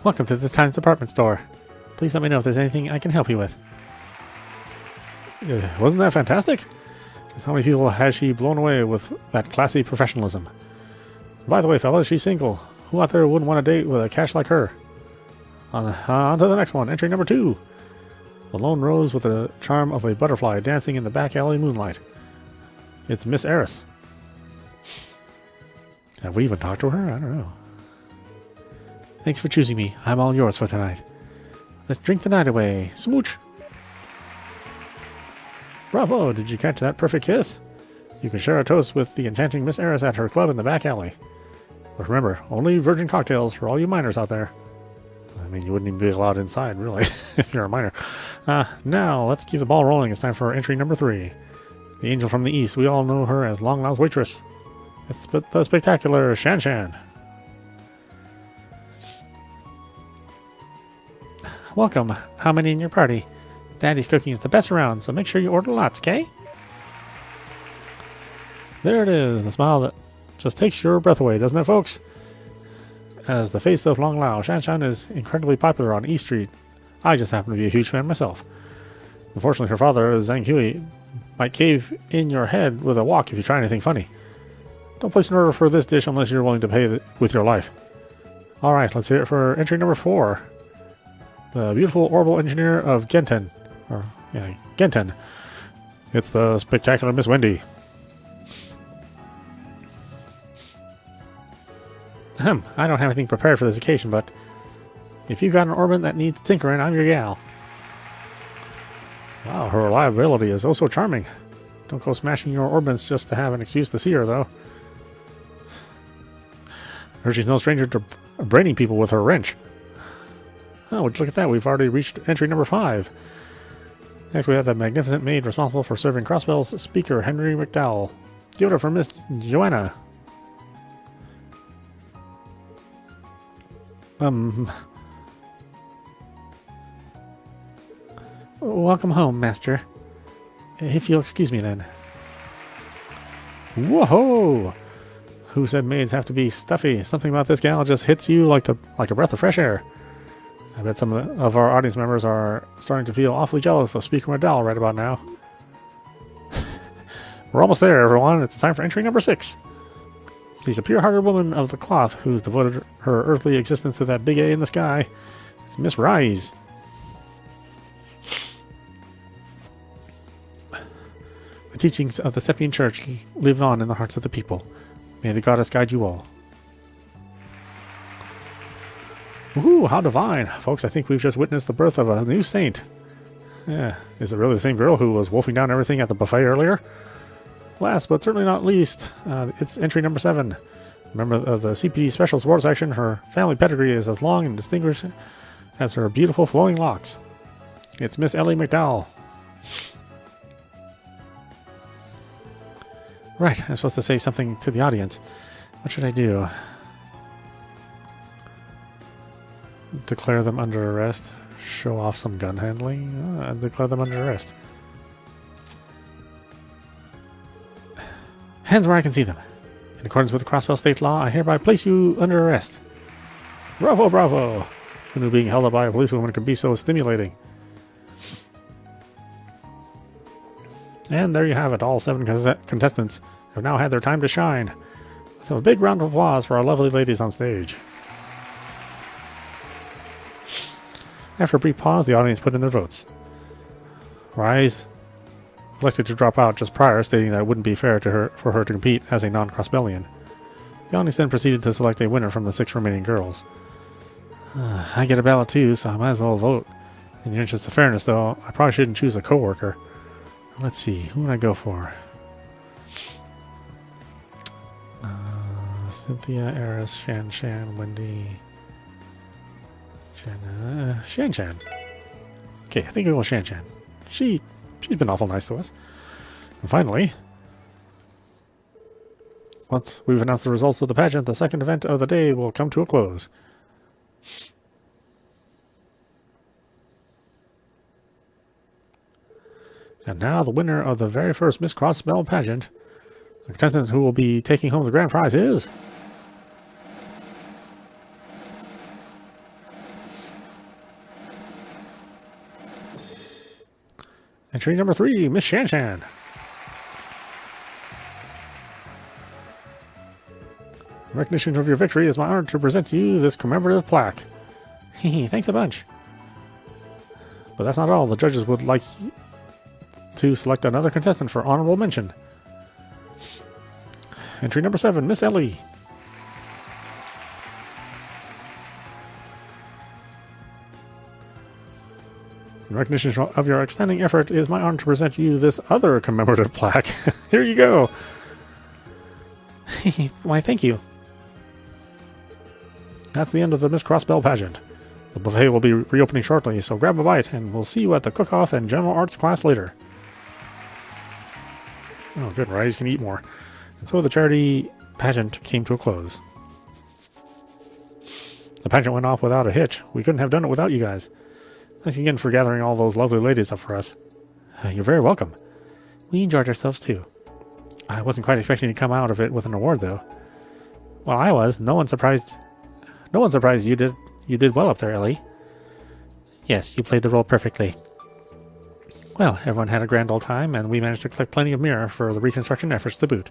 Welcome to the Times Department Store. Please let me know if there's anything I can help you with. Wasn't that fantastic? Just how many people has she blown away with that classy professionalism? By the way, fellas, she's single. Who out there wouldn't want to date with a cash like her? On to the next one, entry number 2. The lone rose with the charm of a butterfly dancing in the back alley moonlight. It's Miss Eris. Have we even talked to her? I don't know. Thanks for choosing me. I'm all yours for tonight. Let's drink the night away. Smooch! Bravo! Did you catch that perfect kiss? You can share a toast with the enchanting Miss Eris at her club in the back alley. But remember, only virgin cocktails for all you minors out there. I mean, you wouldn't even be allowed inside, really, if you're a minor. Now, let's keep the ball rolling. It's time for entry number 3. The angel from the east. We all know her as Long Lounge Waitress. It's the spectacular Shan Shan. Welcome. How many in your party? Daddy's cooking is the best around, so make sure you order lots, okay? There it is, the smile that just takes your breath away, doesn't it, folks? As the face of Long Lao, Shan Shan is incredibly popular on East Street. I just happen to be a huge fan myself. Unfortunately, her father, Zhang Hui, might cave in your head with a walk if you try anything funny. Don't place an order for this dish unless you're willing to pay with your life. Alright, let's hear it for entry number 4. The beautiful orbital engineer of Genten. Genten. It's the spectacular Miss Wendy. I don't have anything prepared for this occasion, but if you've got an orbit that needs tinkering, I'm your gal. Wow, her reliability is oh so charming. Don't go smashing your orbits just to have an excuse to see her, though. Or she's no stranger to braining people with her wrench. Oh, would you look at that? We've already reached entry number 5. Next, we have the magnificent maid responsible for serving Crossbell's speaker, Henry McDowell. Give it up for Miss Joanna. Welcome home, master. If you'll excuse me, then. Whoa! Who said maids have to be stuffy? Something about this gal just hits you like a breath of fresh air. I bet some of our audience members are starting to feel awfully jealous of Speaker McDowell right about now. We're almost there, everyone. It's time for entry number 6. She's a pure-hearted woman of the cloth who's devoted her earthly existence to that big A in the sky. It's Miss Rise. The teachings of the Seppian Church live on in the hearts of the people. May the goddess guide you all. Ooh, how divine. Folks, I think we've just witnessed the birth of a new saint. Yeah, is it really the same girl who was wolfing down everything at the buffet earlier? Last but certainly not least, it's entry number 7. Member of the CPD Special Support Section, her family pedigree is as long and distinguished as her beautiful flowing locks. It's Miss Ellie McDowell. Right, I'm supposed to say something to the audience. What should I do? Declare them under arrest. Show off some gun handling. Declare them under arrest. Hands where I can see them. In accordance with the Crossbell state law, I hereby place you under arrest. Bravo, bravo! Who knew being held up by a policewoman could be so stimulating? And there you have it. All 7 contestants have now had their time to shine. Let's have a big round of applause for our lovely ladies on stage. After a brief pause, the audience put in their votes. Rise elected to drop out just prior, stating that it wouldn't be fair for her to compete as a non-Crossbellian. The audience then proceeded to select a winner from the 6 remaining girls. I get a ballot too, so I might as well vote. In the interest of fairness, though, I probably shouldn't choose a co-worker. Let's see, who would I go for? Cynthia, Eris, Shan, Wendy... Shan. Okay, I think I'll go with Shan. She's been awful nice to us. And finally, once we've announced the results of the pageant, the second event of the day will come to a close. And now the winner of the very first Miss Crossbell pageant, the contestant who will be taking home the grand prize is... Entry number 3, Miss Shan. In recognition of your victory, it's my honor to present to you this commemorative plaque. Thanks a bunch. But that's not all. The judges would like to select another contestant for honorable mention. Entry number 7, Miss Ellie. In recognition of your outstanding effort, it is my honor to present to you this other commemorative plaque. Here you go. Why, thank you. That's the end of the Miss Crossbell pageant. The buffet will be reopening shortly, so grab a bite, and we'll see you at the cook-off and general arts class later. Oh, good, right? You can eat more. And so the charity pageant came to a close. The pageant went off without a hitch. We couldn't have done it without you guys. Thanks again for gathering all those lovely ladies up for us. You're very welcome. We enjoyed ourselves too. I wasn't quite expecting to come out of it with an award, though. Well, I was. No one surprised you did. You did well up there, Ellie. Yes, you played the role perfectly. Well, everyone had a grand old time, and we managed to collect plenty of mirror for the reconstruction efforts to boot.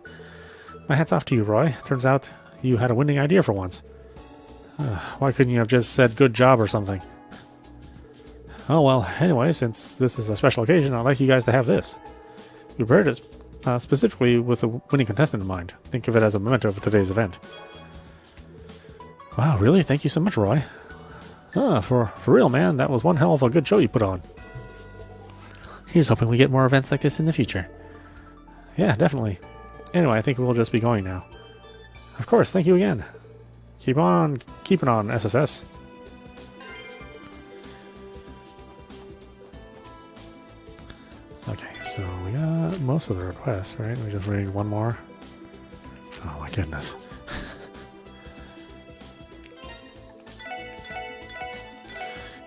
My hat's off to you, Roy. Turns out you had a winning idea for once. Why couldn't you have just said good job or something? Oh, well, anyway, since this is a special occasion, I'd like you guys to have this. We prepared it specifically with a winning contestant in mind. Think of it as a memento of today's event. Wow, really? Thank you so much, Roy. For real, man, that was one hell of a good show you put on. Here's hoping we get more events like this in the future. Yeah, definitely. Anyway, I think we'll just be going now. Of course, thank you again. Keep on keeping on, SSS. Okay, so we got most of the requests, right? We just waiting one more. Oh my goodness.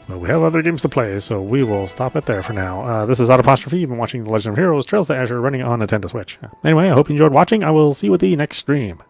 Well, we have other games to play, so we will stop it there for now. This is audap. You've been watching The Legend of Heroes Trails to Azure running on Nintendo Switch. Anyway, I hope you enjoyed watching. I will see you at the next stream.